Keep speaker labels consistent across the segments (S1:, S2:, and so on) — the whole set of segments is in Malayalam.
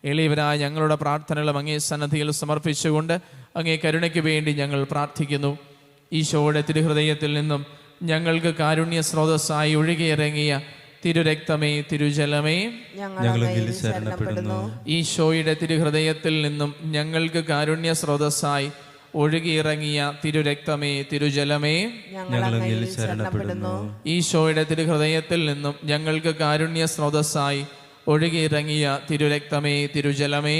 S1: എളിയവരായ ഞങ്ങളുടെ പ്രാർത്ഥനകളും അങ്ങേ സന്നദ്ധിയിൽ സമർപ്പിച്ചുകൊണ്ട് അങ്ങേ കരുണയ്ക്ക് വേണ്ടി ഞങ്ങൾ പ്രാർത്ഥിക്കുന്നു. ഈശോയുടെ തിരുഹൃദയത്തിൽ നിന്നും ഞങ്ങൾക്ക് കാരുണ്യ സ്രോതസ്സായി ഒഴുകിയിറങ്ങിയ തിരുരക്തമേ, തിരുജലമേ, ഈശോയുടെ തിരുഹൃദയത്തിൽ നിന്നും ഞങ്ങൾക്ക് കാരുണ്യ സ്രോതസ്സായി ഒഴുകിയിറങ്ങിയ തിരുരക്തമേ, തിരുജലമേ, ഈശോയുടെ തിരുഹൃദയത്തിൽ നിന്നും ഞങ്ങൾക്ക് കാരുണ്യ സ്രോതസ്സായി ഒഴുകിയിറങ്ങിയ തിരുരക്തമേ, തിരുജലമേ,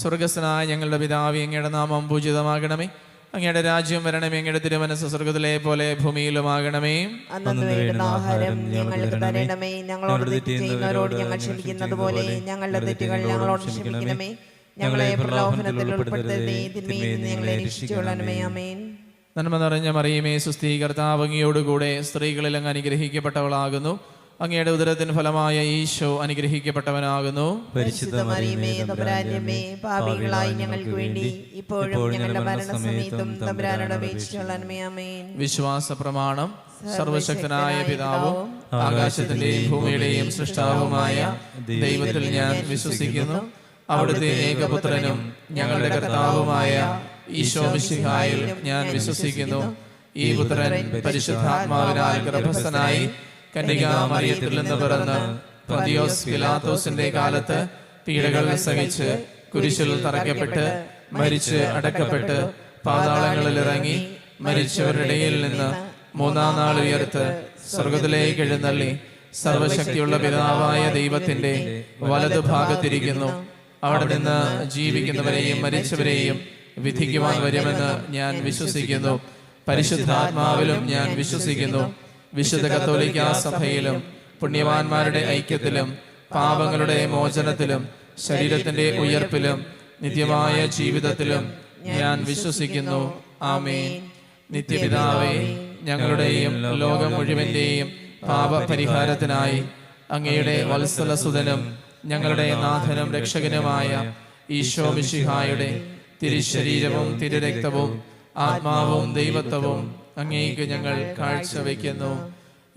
S1: സ്വർഗസ്ഥനായ ഞങ്ങളുടെ പിതാവേ, അങ്ങയുടെ നാമം പൂജിതമാകണമേ, അങ്ങയുടെ രാജ്യം വരണമേ, അങ്ങയുടെ തിരുമനസ്സ് സ്വർഗത്തിലെ പോലെ ഭൂമിയിലുമാകണമേ.
S2: ആഹാരം ഞങ്ങൾക്ക് തരണമേ, ഞങ്ങളോട് തെറ്റ് ചെയ്യുന്നവരോട് ഞങ്ങൾ ക്ഷമിക്കുന്നത് പോലെ ഞങ്ങളുടെ തെറ്റുകൾ ഞങ്ങളോട് ക്ഷമിക്കണമേ, ഞങ്ങളെ പ്രലോഭനത്തിൽ ഉൾപ്പെടുത്തരുതേ, തിന്മയിൽ നിന്ന് ഞങ്ങളെ രക്ഷിച്ചുകൊള്ളണമേ. ആമേൻ.
S1: നന്മ നിറഞ്ഞ മറിയമേ, സുസ്ഥീ, കർത്താവ് അങ്ങയോടുകൂടെ സ്ത്രീകളിൽ അങ്ങ് അനുഗ്രഹിക്കപ്പെട്ടവളാകുന്നു. അങ്ങയുടെ ഉദരത്തിന് ഫലമായ ഈശോ അനുഗ്രഹിക്കപ്പെട്ടവനാകുന്നു.
S2: പരിശുദ്ധ മറിയമേ, തമ്പുരാന്റെ അമ്മേ, പാപികളായി ഞങ്ങൾക്ക് വേണ്ടി ഇപ്പോഴും ഞങ്ങളുടെ മരണസമയത്തും തമ്പുരാനോട് അപേക്ഷിച്ചുകൊള്ളണമേ. ആമേൻ.
S1: വിശ്വാസ പ്രമാണം. സർവശക്തനായ പിതാവും ആകാശത്തിന്റെയും ഭൂമിയുടെയും സൃഷ്ടാവുമായ ദൈവത്തിൽ ഞാൻ വിശ്വസിക്കുന്നു. അവിടുത്തെ ഏകപുത്രനും ഞങ്ങളുടെ കർത്താവുമായ ഈശോ മിശിഹായിൽ ഞാൻ വിശ്വസിക്കുന്നു. ഈ പുത്രൻ പരിശുദ്ധാത്മാവിനാൽ ഗർഭസ്ഥനായി കന്യകാമറിയത്തിൽ നിന്ന് പിറന്ന് പന്തിയോസ് പിലാത്തോസിന്റെ കാലത്ത് പീഡകൾ സഹിച്ച് കുരിശിൽ തറയ്ക്കപ്പെട്ട് മരിച്ച് അടക്കപ്പെട്ട് പാതാളങ്ങളിൽ ഇറങ്ങി മരിച്ചവരുടെ ഇടയിൽ നിന്ന് മൂന്നാം നാൾ ഉയർത്ത് സ്വർഗത്തിലേക്ക് എഴുന്നള്ളി സർവശക്തിയുള്ള പിതാവായ ദൈവത്തിന്റെ വലതുഭാഗത്തിരിക്കുന്നു. അവിടെ നിന്ന് ജീവിക്കുന്നവരെയും മരിച്ചവരെയും വിധിക്കുവാൻ വരുമെന്ന് ഞാൻ വിശ്വസിക്കുന്നു. പരിശുദ്ധാത്മാവിലും ഞാൻ വിശ്വസിക്കുന്നു. വിശുദ്ധ കത്തോലിക്കാ സഭയിലും പുണ്യവാന്മാരുടെ ഐക്യത്തിലും പാപങ്ങളുടെ മോചനത്തിലും ശരീരത്തിന്റെ ഉയർപ്പിലും നിത്യമായ ജീവിതത്തിലും ഞാൻ വിശ്വസിക്കുന്നു. ആമേൻ. നിത്യപിതാവേ, ഞങ്ങളുടെയും ലോകം മുഴുവന്റെയും പാപപരിഹാരത്തിനായി അങ്ങയുടെ വത്സലസുതനും ഞങ്ങളുടെ നാഥനും രക്ഷകനുമായ ഈശോ മിശിഹായുടെ തിരുശരീരവും തിരുരക്തവും ആത്മാവും ദൈവത്വവും അങ്ങേക്ക് ഞങ്ങൾ കാഴ്ചവെക്കുന്നു.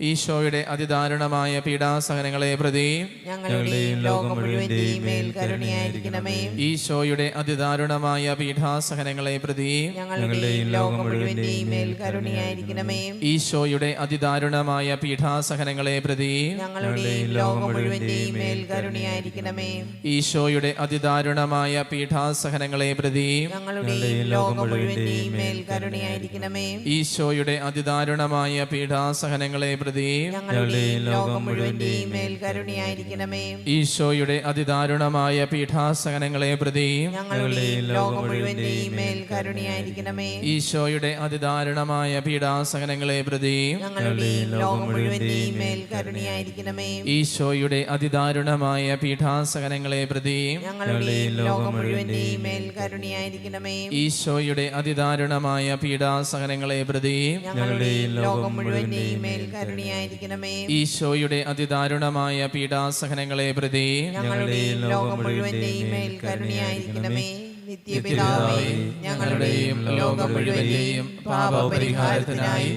S1: ഈശോയുടെ അതിദാരുണമായ പീഡാസഹനങ്ങളെ പ്രതി
S2: ഞങ്ങളുടെയും ലോകം മുഴുവന്റെയും മേൽ കരുണയായിരിക്കണമേ.
S1: ഈശോയുടെ അതിദാരുണമായ പീഡാസഹനങ്ങളെ പ്രതി
S2: ഞങ്ങളുടെയും ലോകം മുഴുവന്റെയും മേൽ കരുണയായിരിക്കണമേ.
S1: ഈശോയുടെ അതിദാരുണമായ പീഡാസഹനങ്ങളെ പ്രതി
S2: ഞങ്ങളുടെയും ലോകം മുഴുവന്റെയും മേൽ കരുണയായിരിക്കണമേ.
S1: ഈശോയുടെ അതിദാരുണമായ പീഡാസഹനങ്ങളെ പ്രതി
S2: ഞങ്ങളുടെയും ലോകം മുഴുവന്റെയും മേൽ കരുണയായിരിക്കണമേ.
S1: ഈശോയുടെ അതിദാരുണമായ പീഡാസഹനങ്ങളെ പ്രതി
S2: ഞങ്ങളുടെയും ലോകം മുഴുവന്റെയും മേൽ കരുണയായിരിക്കണമേ.
S1: ഈശോയുടെ അതിദാരുണമായ പീഡാസഹനങ്ങളെ പ്രതി
S2: ഞങ്ങളുടെയും ലോകം മുഴുവന്റെയും മേൽ കരുണയായിരിക്കണമേ.
S1: ഈശോയുടെ അതിദാരുണമായ പീഡാസഹനങ്ങളെ പ്രതി
S2: ഞങ്ങളുടെയും ലോകം മുഴുവന്റെയും മേൽ കരുണയായിരിക്കണമേ.
S1: ഈശോയുടെ അതിദാരുണമായ പീഡാസഹനങ്ങളെ പ്രതി
S2: ഞങ്ങളുടെയും ലോകം മുഴുവന്റെയും മേൽ കരുണയായിരിക്കണമേ.
S1: ഈശോയുടെ അതിദാരുണമായ പീഡാസഹനങ്ങളെ പ്രതി
S2: ഞങ്ങളുടെയും ലോകം മുഴുവന്റെയും മേൽ കരുണയായിരിക്കണമേ.
S1: ഈശോയുടെ അതിദാരുണമായ പീഡാസഹനങ്ങളെ പ്രതി
S2: ഞങ്ങളുടെയും ലോകം മുഴുവന്റെയും മേൽ കരുണയായിരിക്കണമേ. നിത്യപിതാവേ,
S1: ഞങ്ങളുടെയും ലോകം മുഴുവന്റെയും പാപപരിഹാരത്തിനായി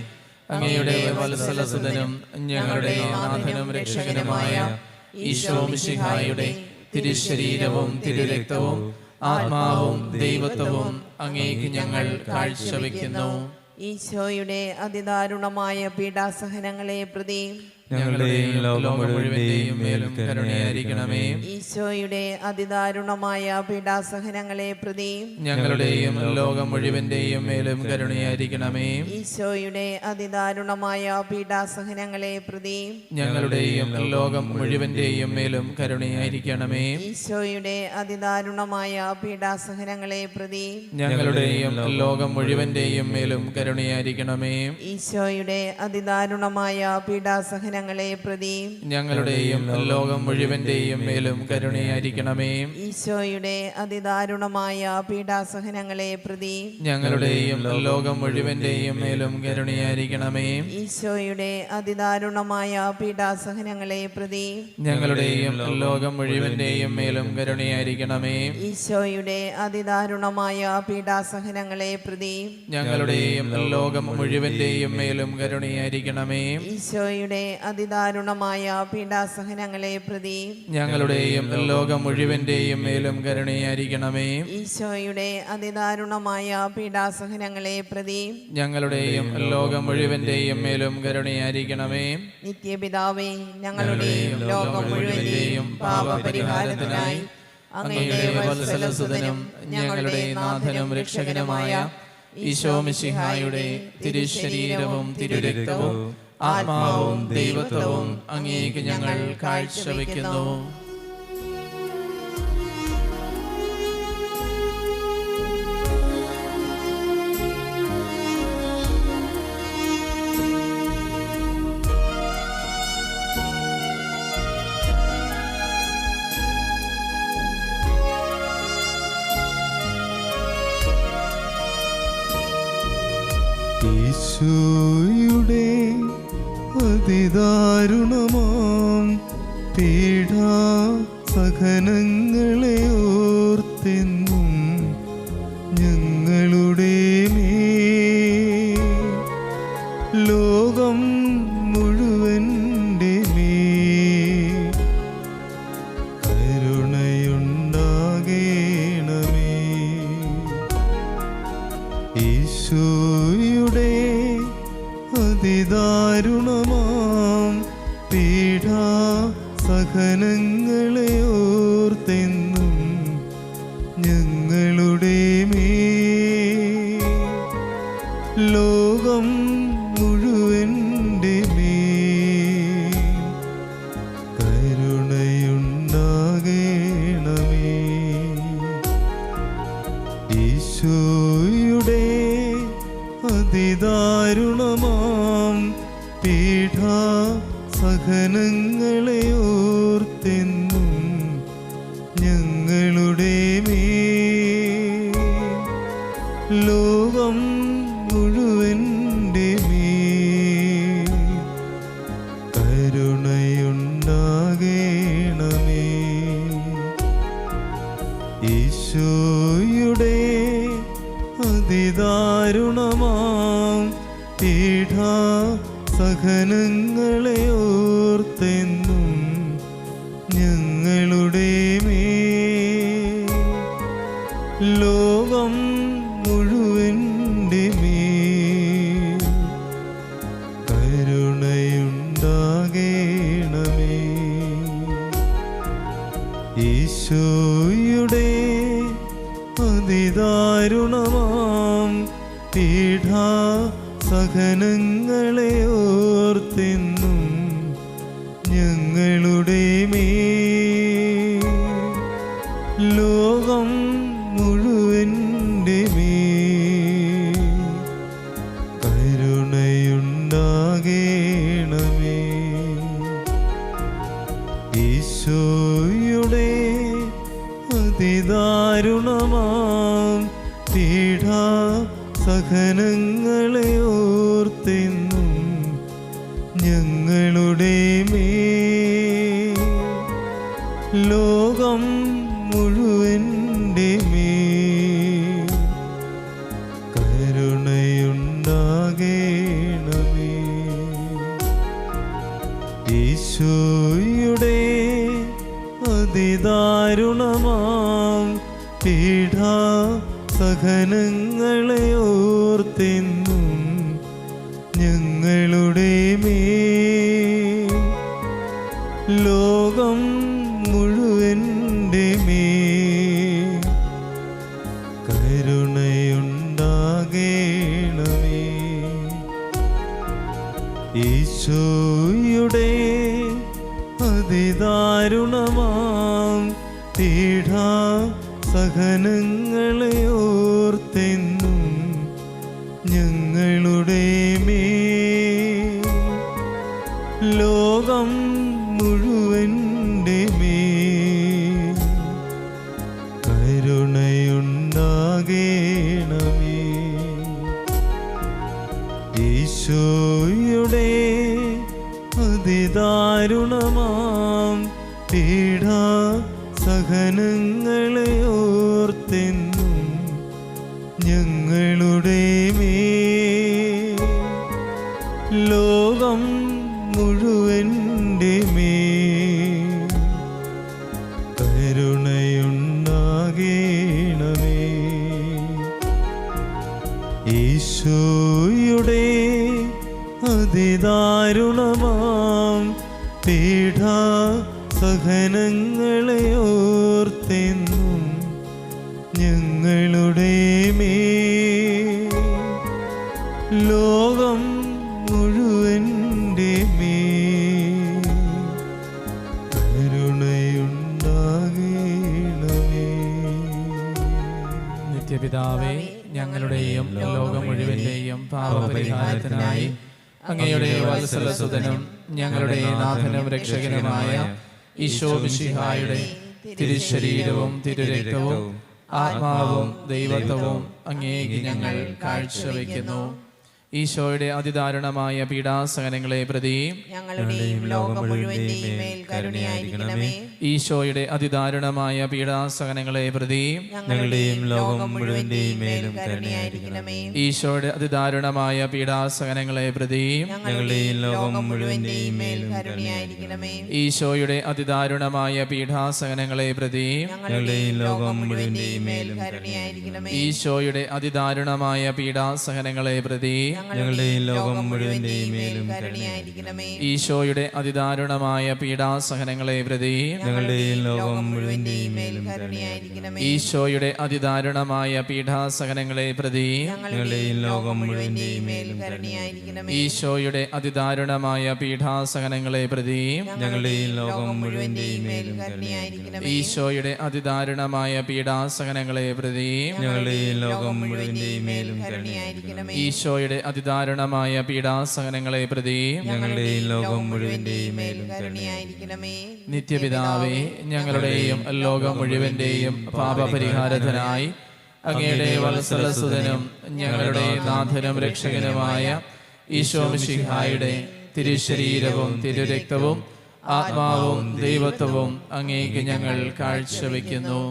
S1: അങ്ങയുടെ വത്സലസുതനും ഞങ്ങളുടെ നാഥനും രക്ഷകനുമായ ഈശോ മിശിഹായുടെ തിരുശരീരവും തിരുരക്തവും ആത്മാവും ദൈവത്വവും അങ്ങേക്ക് ഞങ്ങൾ കാഴ്ചവെക്കുന്നു.
S2: ഈശോയുടെ അതിദാരുണമായ പീഡാസഹനങ്ങളെ പ്രതി
S1: ഞങ്ങളുടെയും ലോകം മുഴുവന്റെയും മേലും കരുണയായിരിക്കണമേ.
S2: ഈശോയുടെ അതിദാരുണമായ പീഡാസഹനങ്ങളെ പ്രതി
S1: ഞങ്ങളുടെയും ലോകം മുഴുവന്റെയും മേലും കരുണയായിരിക്കണമേ.
S2: ഈശോയുടെ അതിദാരുണമായ പീഡാസഹനങ്ങളെ പ്രതി
S1: ഞങ്ങളുടെയും ലോകം മുഴുവന്റെയും മേലും കരുണയായിരിക്കണമേ.
S2: ഈശോയുടെ അതിദാരുണമായ പീഡാസഹനങ്ങളെ പ്രതി
S1: ഞങ്ങളുടെയും ലോകം മുഴുവന്റെയും മേലും കരുണയായിരിക്കണമേ.
S2: ഈശോയുടെ അതിദാരുണമായ പീഡാസഹനങ്ങളെ പ്രതി
S1: ഞങ്ങളുടെയും ലോകം മുഴുവന്റെയും മേലും കരുണയായിരിക്കണമേ.
S2: ഈശോയുടെ അതിദാരുണമായ പീഡാസഹനങ്ങളെ പ്രതി
S1: ഞങ്ങളുടെയും ലോകം മുഴുവന്റെയും മേലും കരുണയായിരിക്കണമേ.
S2: ഈശോയുടെ അതിദാരുണമായ പീഡാസഹനങ്ങളെ പ്രതി
S1: ഞങ്ങളുടെയും ലോകം മുഴുവന്റെയും മേലും കരുണയായിരിക്കണമേ.
S2: ഈശോയുടെ അതിദാരുണമായ പീഡാസഹനങ്ങളെ പ്രതി
S1: ഞങ്ങളുടെയും ലോകം മുഴുവന്റെയും മേലും കരുണയായിരിക്കണമേ.
S2: ഈശോയുടെ അതിദാരുണമായ പീഡാസഹനങ്ങളെ പ്രതി
S1: ഞങ്ങളുടെയും ലോകം മുഴുവന്റെയും മേലും കരുണയായിരിക്കണമേ.
S2: ഈശോയുടെ അതിദാരുണമായ പീഡാസഹനങ്ങളെ പ്രതി
S1: ഞങ്ങളുടെയും ലോകം മുഴുവന്റെയും മേലും കരുണയായിരിക്കണമേ.
S2: നിത്യപിതാവേ, ഞങ്ങളുടെയും ലോകം മുഴുവന്റെയും പാപപരിഹാരത്തിനായി അങ്ങയുടെ വത്സലസുതനും ഞങ്ങളുടെ നാഥനും രക്ഷകനുമായ ഈശോ മിശിഹായുടെ തിരുശരീരവും തിരുരക്തവും ആത്മാവും ദൈവത്വവും അങ്ങേക്ക് ഞങ്ങൾ കാഴ്ചവെക്കുന്നു.
S3: ഈശോയുടെ അതിദാരുണമാം പീഡാസഹനങ്ങളെ ഓർത്തെന്നും ഞങ്ങളുടെ മേൽ ലോകം മുഴുവൻ്റെ മേൽ കരുണയുണ്ടാകേണമേ. ഈശോയുടെ അതിദാരുണമാം പീഡാസഹനങ്ങളെ ഓർത്തെന്നും ഞങ്ങളുടെ മേൽ ലോകം മുഴുവൻ്റെ മേൽ കരുണയുണ്ടാകേണമേ. ഈശോയുടെ അതിദാരുണമാം പീഡാസഹനങ്ങളെ ഓർത്തെന്നും ഞങ്ങളുടെ മേൽ ലോകം മുഴുവൻ്റെ മേൽ കരുണയുണ്ടാകേണമേ. ഈശോയുടെ അതിദാരുണമാം പീഡാസഹനങ്ങളെ ഓർത്തെന്നും ഞങ്ങളുടെ മേൽ ലോകം മുഴുവൻ്റെ മേൽ കരുണയുണ്ടാകേണമേ. ഈശോയുടെ അതിദാരുണമാം പീഡാസഹനങ്ങളെ ഓർത്തെന്നും ഞങ്ങളുടെ മേൽ ലോകം മുഴുവൻ്റെ മേൽ കരുണയുണ്ടാകേണമേ. ഈശോയുടെ അതിദാരുണമാം പീഡാസഹനങ്ങളെ ഓർത്തെന്നും ഞങ്ങളുടെ മേൽ ലോകം മുഴുവൻ്റെ മേൽ കരുണയുണ്ടാകേണമേ. ഈശോയുടെ അതിദാരുണമാം പീഡാസഹനങ്ങളെ ഓർത്തെന്നും ഞങ്ങളുടെ മേൽ ലോകം മുഴുവൻ്റെ മേൽ കരുണയുണ്ടാകേണമേ. ഈശോയുടെ അതിദാരുണമാം പീഡാസഹനങ്ങളെ ഓർത്തെന്നും ഞങ്ങളുടെ മേൽ ലോകം മുഴുവൻ്റെ മേൽ കരുണയുണ്ടാകേണമേ. ഈശോയുടെ അതിദാരുണമാം പീഡാസഹനങ്ങളെ ഓർത്തെന്നും ഞങ്ങളുടെ മേൽ ലോകം മുഴുവൻ കരുണയുണ്ടാകേണമേ. ഈശോയുടെ അതിദാരുണമാം പീഡാസഹനങ്ങളെ ഓർത്തെന്നും ഞങ്ങളുടെ മേൽ ലോകം മുഴുവൻ്റെ മേൽ കരുണയുണ്ടാകേണമേ.
S1: നിത്യപിതാവേ, ഞങ്ങളുടെയും ലോകം മുഴുവന്റെയും പാപപരിഹാരത്തിനായി അങ്ങയുടെ വത്സലസുതനും ഞങ്ങളുടെ നാഥനും രക്ഷകനുമായ ഈശോ മിശിഹായുടെ തിരുശരീരവും തിരുരക്തവും ആത്മാവും ദൈവത്വവും അങ്ങേക്ക് ഞങ്ങൾ കാഴ്ചവെക്കുന്നു. ഈശോയുടെ അതിദാരുണമായ പീഡാസഹനങ്ങളെ പ്രതി
S2: ഞങ്ങളുടെയും ലോകം മുഴുവന്റെയും മേൽ കരുണയായിരിക്കണമേ.
S1: ഈശോയുടെ അതിദാരുണമായ പീഡാസഹനങ്ങളെ പ്രതി
S2: ഞങ്ങളുടെയും ലോകം മുഴുവന്റെയും മേൽ കരുണയായിരിക്കണമേ.
S1: ഈശോയുടെ അതിദാരുണമായ പീഡാസഹനങ്ങളെ പ്രതി
S2: ഞങ്ങളുടെയും ലോകം മുഴുവന്റെയും മേൽ കരുണയായിരിക്കണമേ.
S1: ഈശോയുടെ അതിദാരുണമായ പീഡാസഹനങ്ങളെ പ്രതി
S2: ഞങ്ങളുടെയും ലോകം മുഴുവന്റെയും മേൽ കരുണയായിരിക്കണമേ.
S1: ഈശോയുടെ അതിദാരുണമായ പീഡാസഹനങ്ങളെ പ്രതി
S2: ഞങ്ങളുടെയും ലോകം മുഴുവന്റെയും മേലും കരുണയായിരിക്കണമേ.
S1: ഈശോയുടെ അതിദാരുണമായ പീഡാസഹനങ്ങളെ പ്രതി
S2: ഞങ്ങളുടെയും ലോകം മുഴുവന്റെയും മേലും കരുണയായിരിക്കണമേ.
S1: ഈശോയുടെ അതിദാരുണമായ പീഡാസഹനങ്ങളെ പ്രതി
S2: ഞങ്ങളുടെയും ലോകം മുഴുവന്റെയും മേലും കരുണയായിരിക്കണമേ.
S1: ഈശോയുടെ അതിദാരുണമായ പീഡാസഹനങ്ങളെ പ്രതി
S2: ഞങ്ങളുടെയും ലോകം മുഴുവന്റെയും മേലും കരുണയായിരിക്കണമേ.
S1: ഈശോയുടെ അതിദാരുണമായ പീഡാസഹനങ്ങളെ പ്രതി
S2: ഞങ്ങളുടെയും ലോകം മുഴുവന്റെയും മേലും കരുണയായിരിക്കണമേ.
S1: ഈശോയുടെ അതിദാരുണമായ പീഡാസഹനങ്ങളെ പ്രതി
S2: ഞങ്ങളുടെയും ലോകം മുഴുവന്റെയും മേലും കരുണയായിരിക്കണമേ.
S1: നിത്യപിതാവേ, ഞങ്ങളുടെയും ലോകം മുഴുവന്റെയും പാപപരിഹാരത്തിനായി അങ്ങയുടെ വത്സലസുതനും ഞങ്ങളുടെ നാഥനും രക്ഷകനുമായ ഈശോ മിശിഹായുടെ തിരുശരീരവും തിരുരക്തവും ആത്മാവും ദൈവത്വവും അങ്ങേക്ക് ഞങ്ങൾ കാഴ്ചവെക്കുന്നു.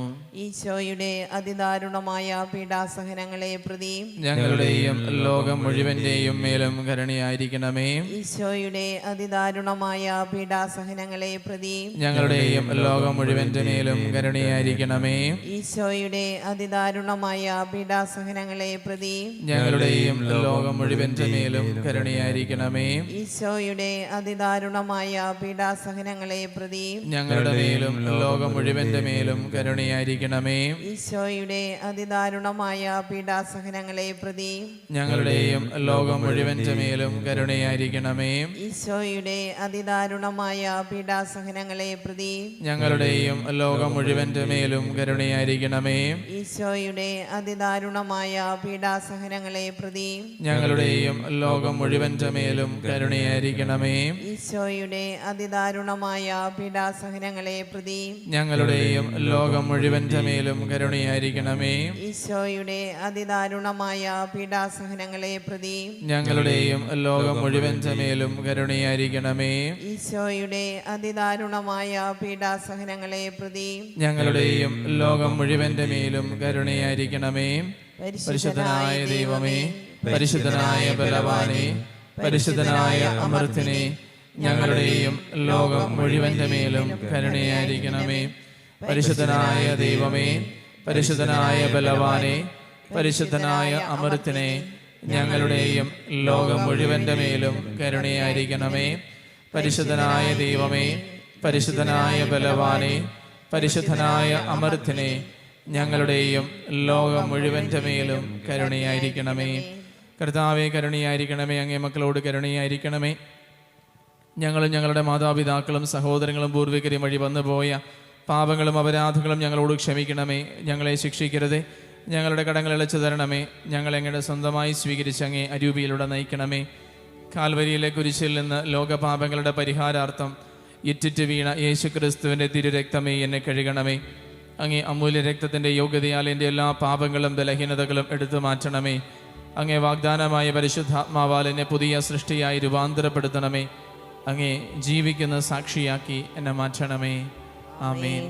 S2: ഈശോയുടെ അതിദാരുണമായ പീഡാസഹനങ്ങളെ പ്രതി
S1: ഞങ്ങളുടെയും ലോകം മുഴുവന്റെയും മേലും കരുണയായിരിക്കണമേ.
S2: ഈശോയുടെ അതിദാരുണമായ പീഡാസഹനങ്ങളെ പ്രതി
S1: ഞങ്ങളുടെയും ലോകം മുഴുവന്റെ മേലും കരുണയായിരിക്കണമേ.
S2: ഈശോയുടെ അതിദാരുണമായ പീഡാസഹനങ്ങളെ പ്രതി
S1: ഞങ്ങളുടെയും ലോകം മുഴുവന്റെ മേലും കരുണയായിരിക്കണമേ.
S2: ഈശോയുടെ അതിദാരുണമായ പീഡാസഹനങ്ങളെ പ്രതി
S1: ഞങ്ങളുടെ മേലും ലോകം മുഴുവന്റെ മേലും കരുണയായിരിക്കണമേ.
S2: ഈശോയുടെ അതിദാരുണമായ പീഡാസഹനങ്ങളെ പ്രതി
S1: ഞങ്ങളുടെയും ലോകം മുഴുവന്റെ മേലും കരുണയായിരിക്കണമേ.
S2: ഈശോയുടെ അതിദാരുണമായ പീഡാസഹനങ്ങളെ പ്രതി
S1: ഞങ്ങളുടെയും ലോകം മുഴുവന്റെ മേലും കരുണയായിരിക്കണമേ.
S2: ഈശോയുടെ അതിദാരുണമായ പീഡാസഹനങ്ങളെ പ്രതി
S1: ഞങ്ങളുടെയും ലോകം മുഴുവന്റെ മേലും കരുണയായിരിക്കണമേ.
S2: ഈശോയുടെ അതിദാരുണമായ പീഡാസഹനങ്ങളെ പ്രതി
S1: ഞങ്ങളുടെയും ലോകം മുഴുവന്റെ മേലും കരുണയായിരിക്കണമേ.
S2: ഈശോയുടെ അതിദാരുണമായ പീഡാസഹനങ്ങളെ പ്രതി
S1: ഞങ്ങളുടെയും ലോകം മുഴുവന്റെ മേലും കരുണയായിരിക്കണമേ.
S2: ഈശോയുടെ അതിദാരുണമായ പീഡാസഹനങ്ങളെ പ്രതി
S1: ഞങ്ങളുടെയും ലോകം മുഴുവന്റെ മേലും കരുണയായിരിക്കണമേ. പരിശുദ്ധനായ ദൈവമേ, പരിശുദ്ധനായ ബലവാനേ, പരിശുദ്ധനായ അമർത്തിനെ, ഞങ്ങളുടെയും ലോകം മുഴുവന്റെ മേലും കരുണയായിരിക്കണമേ. പരിശുദ്ധനായ ദൈവമേ, പരിശുദ്ധനായ ബലവാനേ, പരിശുദ്ധനായ അമർത്തിനെ, ഞങ്ങളുടെയും ലോകം മുഴുവന്റെ മേലും കരുണയായിരിക്കണമേ. പരിശുദ്ധനായ ദൈവമേ, പരിശുദ്ധനായ ബലവാനേ, പരിശുദ്ധനായ അമർത്തിനെ, ഞങ്ങളുടെയും ലോകം മുഴുവന്റെ മേലും കരുണയായിരിക്കണമേ. കർത്താവേ, കരുണയായിരിക്കണമേ. അങ്ങേ മക്കളോട് കരുണയായിരിക്കണമേ. ഞങ്ങളും ഞങ്ങളുടെ മാതാപിതാക്കളും സഹോദരങ്ങളും പൂർവികരും വഴി വന്നുപോയ പാപങ്ങളും അപരാധങ്ങളും ഞങ്ങളോട് ക്ഷമിക്കണമേ. ഞങ്ങളെ ശിക്ഷിക്കരുതേ, ഞങ്ങളുടെ കടങ്ങൾ ഇളച്ചു തരണമേ. ഞങ്ങളെങ്ങനെ സ്വന്തമായി സ്വീകരിച്ച് അങ്ങേ അരൂപിയിലൂടെ നയിക്കണമേ. കാൽവരിയിലെ കുരിശിൽ നിന്ന് ലോകപാപങ്ങളുടെ പരിഹാരാർത്ഥം ഇറ്റിറ്റ് വീണ യേശുക്രിസ്തുവിൻ്റെ തിരുരക്തമേ, എന്നെ കഴുകണമേ. അങ്ങേ അമൂല്യ രക്തത്തിൻ്റെ യോഗ്യതയാൽ എൻ്റെ എല്ലാ പാപങ്ങളും ബലഹീനതകളും എടുത്തു മാറ്റണമേ. അങ്ങേ വാഗ്ദാനമായ പരിശുദ്ധാത്മാവാൽ എന്നെ പുതിയ സൃഷ്ടിയായി രൂപാന്തരപ്പെടുത്തണമേ. അങ്ങേ ജീവിക്കുന്ന സാക്ഷിയാക്കി എന്നെ മാറ്റണമേ. ആമേൻ.